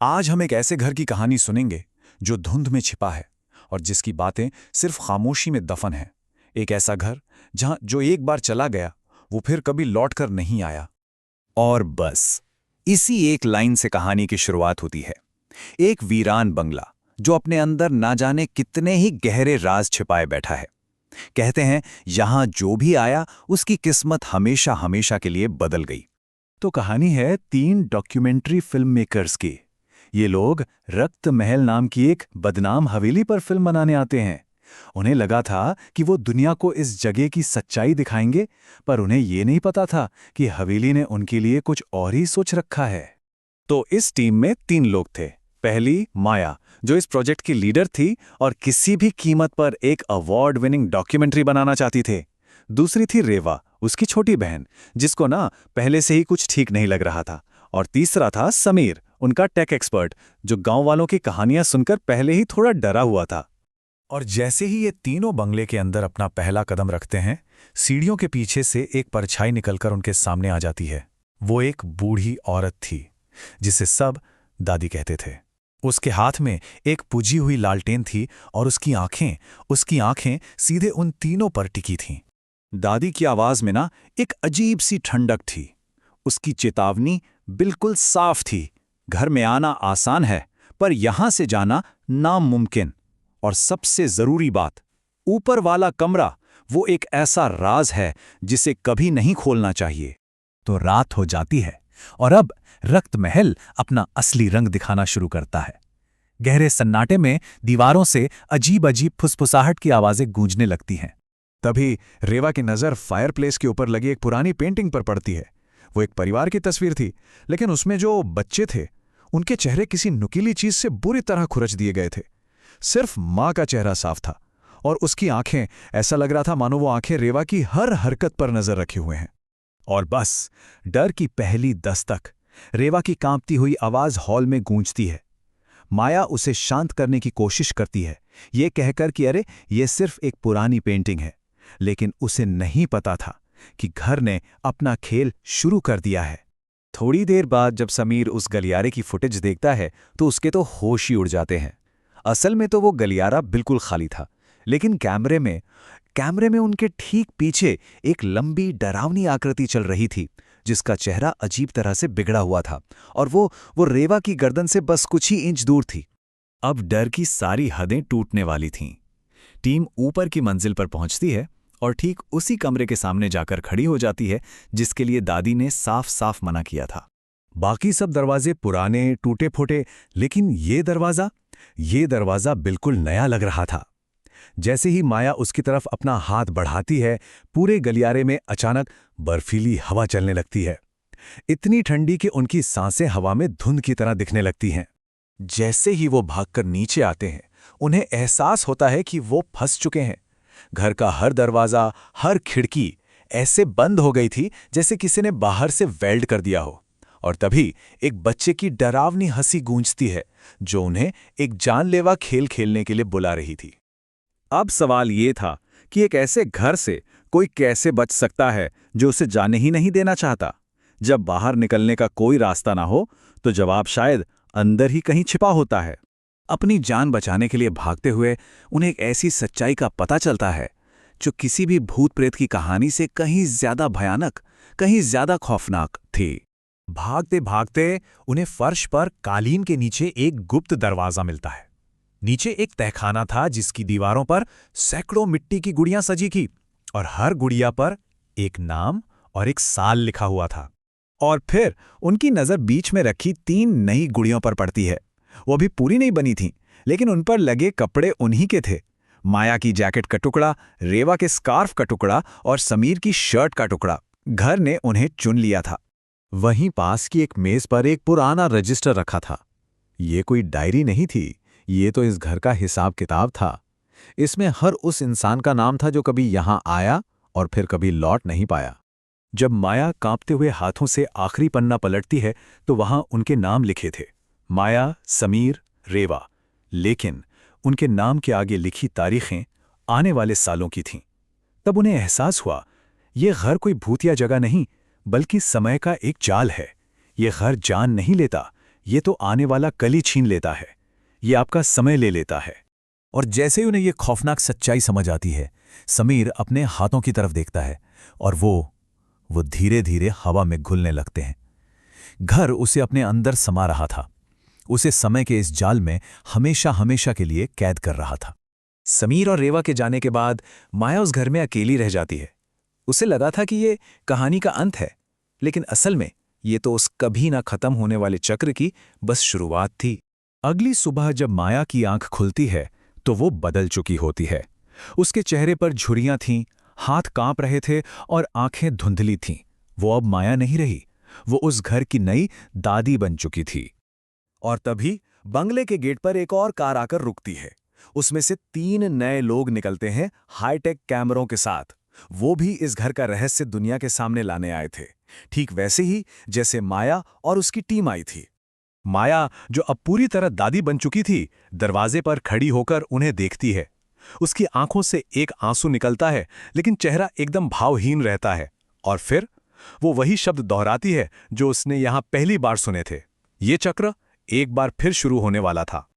आज हम एक ऐसे घर की कहानी सुनेंगे जो धुंध में छिपा है और जिसकी बातें सिर्फ खामोशी में दफन हैं। एक ऐसा घर जहां जो एक बार चला गया वो फिर कभी लौटकर नहीं आया। और बस इसी एक लाइन से कहानी की शुरुआत होती है। एक वीरान बंगला जो अपने अंदर ना जाने कितने ही गहरे राज छिपाए बैठा है। कहते हैं यहां जो भी आया उसकी किस्मत हमेशा हमेशा के लिए बदल गई। तो कहानी है 3 डॉक्यूमेंट्री फिल्म मेकर्स की। ये लोग रक्त महल नाम की एक बदनाम हवेली पर फिल्म बनाने आते हैं। उन्हें लगा था कि वो दुनिया को इस जगह की सच्चाई दिखाएंगे, पर उन्हें ये नहीं पता था कि हवेली ने उनके लिए कुछ और ही सोच रखा है। तो इस टीम में 3 लोग थे। पहली माया, जो इस प्रोजेक्ट की लीडर थी और किसी भी कीमत पर एक अवार्ड विनिंग डॉक्यूमेंट्री बनाना चाहती थे। दूसरी थी रेवा, उसकी छोटी बहन, जिसको ना पहले से ही कुछ ठीक नहीं लग रहा था। और तीसरा था समीर, उनका टेक एक्सपर्ट, जो गांव वालों की कहानियां सुनकर पहले ही थोड़ा डरा हुआ था। और जैसे ही ये तीनों बंगले के अंदर अपना पहला कदम रखते हैं, सीढ़ियों के पीछे से एक परछाई निकलकर उनके सामने आ जाती है। वो एक बूढ़ी औरत थी जिसे सब दादी कहते थे। उसके हाथ में एक पुजी हुई लालटेन थी और उसकी आंखें सीधे उन तीनों पर टिकी थीं। दादी की आवाज में ना एक अजीब सी ठंडक थी। उसकी चेतावनी बिल्कुल साफ थी, घर में आना आसान है पर यहां से जाना नामुमकिन। और सबसे जरूरी बात, ऊपर वाला कमरा वो एक ऐसा राज है जिसे कभी नहीं खोलना चाहिए। तो रात हो जाती है और अब रक्त महल अपना असली रंग दिखाना शुरू करता है। गहरे सन्नाटे में दीवारों से अजीब अजीब फुसफुसाहट की आवाजें गूंजने लगती हैं। तभी रेवा की नज़र फायरप्लेस के ऊपर लगी एक पुरानी पेंटिंग पर पड़ती है। वो एक परिवार की तस्वीर थी, लेकिन उसमें जो बच्चे थे उनके चेहरे किसी नुकीली चीज से बुरी तरह खुरच दिए गए थे। सिर्फ माँ का चेहरा साफ था और उसकी आंखें, ऐसा लग रहा था मानो वो आंखें रेवा की हर हरकत पर नजर रखे हुए हैं। और बस डर की पहली दस्तक, रेवा की कांपती हुई आवाज हॉल में गूंजती है। माया उसे शांत करने की कोशिश करती है, ये कहकर कि अरे ये सिर्फ एक पुरानी पेंटिंग है। लेकिन उसे नहीं पता था कि घर ने अपना खेल शुरू कर दिया है। थोड़ी देर बाद जब समीर उस गलियारे की फुटेज देखता है तो उसके तो होश ही उड़ जाते हैं। असल में तो वो गलियारा बिल्कुल खाली था, लेकिन कैमरे में उनके ठीक पीछे एक लंबी डरावनी आकृति चल रही थी, जिसका चेहरा अजीब तरह से बिगड़ा हुआ था और वो रेवा की गर्दन से बस कुछ ही इंच दूर थी। अब डर की सारी हदें टूटने वाली थीं। टीम ऊपर की मंजिल पर पहुंचती है और ठीक उसी कमरे के सामने जाकर खड़ी हो जाती है जिसके लिए दादी ने साफ साफ मना किया था। बाकी सब दरवाजे पुराने टूटे फूटे, लेकिन ये दरवाजा बिल्कुल नया लग रहा था। जैसे ही माया उसकी तरफ अपना हाथ बढ़ाती है, पूरे गलियारे में अचानक बर्फीली हवा चलने लगती है। इतनी ठंडी कि उनकी सांसें हवा में धुंध की तरह दिखने लगती हैं। जैसे ही वो भागकर नीचे आते हैं, उन्हें एहसास होता है कि वो फंस चुके हैं। घर का हर दरवाजा, हर खिड़की ऐसे बंद हो गई थी जैसे किसी ने बाहर से वेल्ड कर दिया हो। और तभी एक बच्चे की डरावनी हंसी गूंजती है, जो उन्हें एक जानलेवा खेल खेलने के लिए बुला रही थी। अब सवाल ये था कि एक ऐसे घर से कोई कैसे बच सकता है जो उसे जाने ही नहीं देना चाहता। जब बाहर निकलने का कोई रास्ता ना हो तो जवाब शायद अंदर ही कहीं छिपा होता है। अपनी जान बचाने के लिए भागते हुए उन्हें एक ऐसी सच्चाई का पता चलता है जो किसी भी भूत प्रेत की कहानी से कहीं ज्यादा भयानक, कहीं ज्यादा खौफनाक थी। भागते भागते उन्हें फर्श पर कालीन के नीचे एक गुप्त दरवाजा मिलता है। नीचे एक तहखाना था जिसकी दीवारों पर सैकड़ों मिट्टी की गुड़ियां सजी थी और हर गुड़िया पर एक नाम और एक साल लिखा हुआ था। और फिर उनकी नजर बीच में रखी 3 नई गुड़ियों पर पड़ती है। वो भी पूरी नहीं बनी थीं, लेकिन उन पर लगे कपड़े उन्हीं के थे। माया की जैकेट का टुकड़ा, रेवा के स्कार्फ का टुकड़ा और समीर की शर्ट का टुकड़ा। घर ने उन्हें चुन लिया था। वहीं पास की एक मेज पर एक पुराना रजिस्टर रखा था। ये कोई डायरी नहीं थी, ये तो इस घर का हिसाब किताब था। इसमें हर उस इंसान का नाम था जो कभी यहां आया और फिर कभी लौट नहीं पाया। जब माया कांपते हुए हाथों से आखिरी पन्ना पलटती है तो वहां उनके नाम लिखे थे, माया, समीर, रेवा। लेकिन उनके नाम के आगे लिखी तारीखें आने वाले सालों की थीं। तब उन्हें एहसास हुआ, ये घर कोई भूतिया जगह नहीं, बल्कि समय का एक जाल है। ये घर जान नहीं लेता, ये तो आने वाला कल ही छीन लेता है, ये आपका समय ले लेता है। और जैसे ही उन्हें ये खौफनाक सच्चाई समझ आती है, समीर अपने हाथों की तरफ देखता है और वो धीरे धीरे हवा में घुलने लगते हैं। घर उसे अपने अंदर समा रहा था, उसे समय के इस जाल में हमेशा हमेशा के लिए कैद कर रहा था। समीर और रेवा के जाने के बाद माया उस घर में अकेली रह जाती है। उसे लगा था कि ये कहानी का अंत है, लेकिन असल में ये तो उस कभी ना खत्म होने वाले चक्र की बस शुरुआत थी। अगली सुबह जब माया की आंख खुलती है तो वो बदल चुकी होती है। उसके चेहरे पर झुर्रियां थीं, हाथ कांप रहे थे और आंखें धुंधली थीं। वो अब माया नहीं रही, वो उस घर की नई दादी बन चुकी थी। और तभी बंगले के गेट पर एक और कार आकर रुकती है। उसमें से 3 नए लोग निकलते हैं हाईटेक कैमरों के साथ। वो भी इस घर का रहस्य दुनिया के सामने लाने आए थे, ठीक वैसे ही जैसे माया और उसकी टीम आई थी। माया, जो अब पूरी तरह दादी बन चुकी थी, दरवाजे पर खड़ी होकर उन्हें देखती है। उसकी आंखों से एक आंसू निकलता है, लेकिन चेहरा एकदम भावहीन रहता है। और फिर वो वही शब्द दोहराती है जो उसने यहां पहली बार सुने थे। ये चक्र एक बार फिर शुरू होने वाला था।